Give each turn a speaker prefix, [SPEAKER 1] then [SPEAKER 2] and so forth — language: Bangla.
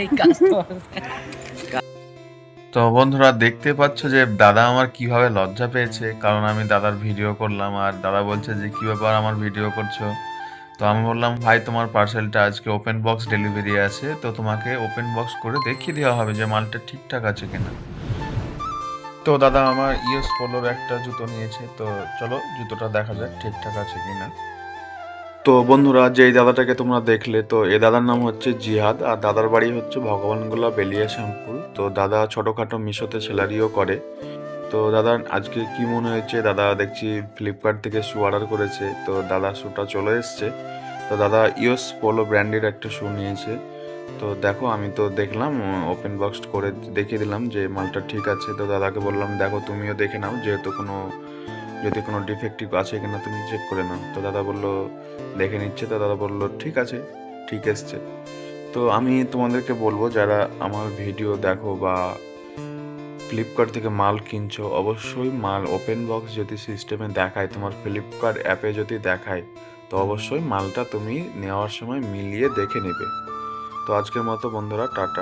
[SPEAKER 1] এই কাস্টমার।
[SPEAKER 2] তো বন্ধুরা দেখতে পাচ্ছ যে দাদা আমার কিভাবে লজ্জা পেয়েছে, কারণ আমি দাদার ভিডিও করলাম আর দাদা বলছে যে কি ব্যাপার আমার ভিডিও করছো। তো আমি বললাম ভাই তোমার পার্সেলটা আজকে ওপেন বক্স ডেলিভারি আছে, তো তোমাকে ওপেন বক্স করে দেখিয়ে দেওয়া হবে যে মালটা ঠিকঠাক আছে কিনা। তো দাদা আমার ইউএস পোলোর একটা জুতো নিয়েছে, তো চলো জুতোটা দেখা যাক ঠিকঠাক আছে কিনা। তো বন্ধুরা যে এই দাদাটাকে তোমরা দেখলে, তো এই দাদার নাম হচ্ছে জিহাদ আর দাদার বাড়ি হচ্ছে ভগবানগোলা বেলিয়া শ্যামপুর। তো দাদা ছোটোখাটো মিশোতে সেলারিও করে। তো দাদা আজকে কি মনে হয়েছে, দাদা দেখছি ফ্লিপকার্ট থেকে শু অর্ডার করেছে, তো দাদা শুটা চলে এসছে। তো দাদা ইউএস পোলো ব্র্যান্ডের একটা শু নিয়েছে। তো দেখো আমি তো দেখলাম ওপেন বক্স করে দেখিয়ে দিলাম যে মালটা ঠিক আছে। তো দাদাকে বললাম দেখো তুমিও দেখে নাও, যেহেতু যদি কোনো ডিফেক্টিভ আছে কিনা তুমি চেক করে নাও। তো দাদা বললো দেখে নিচ্ছে। তো দাদা বললো ঠিক আছে, ঠিক এসছে। তো আমি তোমাদেরকে বলবো যারা আমার ভিডিও দেখো বা ফ্লিপকার্ট থেকে মাল কিনছো, অবশ্যই মাল ওপেন বক্স যদি সিস্টেমে দেখায়, তোমার ফ্লিপকার্ট অ্যাপে যদি দেখায়, তো অবশ্যই মালটা তুমি নেওয়ার সময় মিলিয়ে দেখে নেবে। তো আজকের মতো বন্ধুরা টাটা।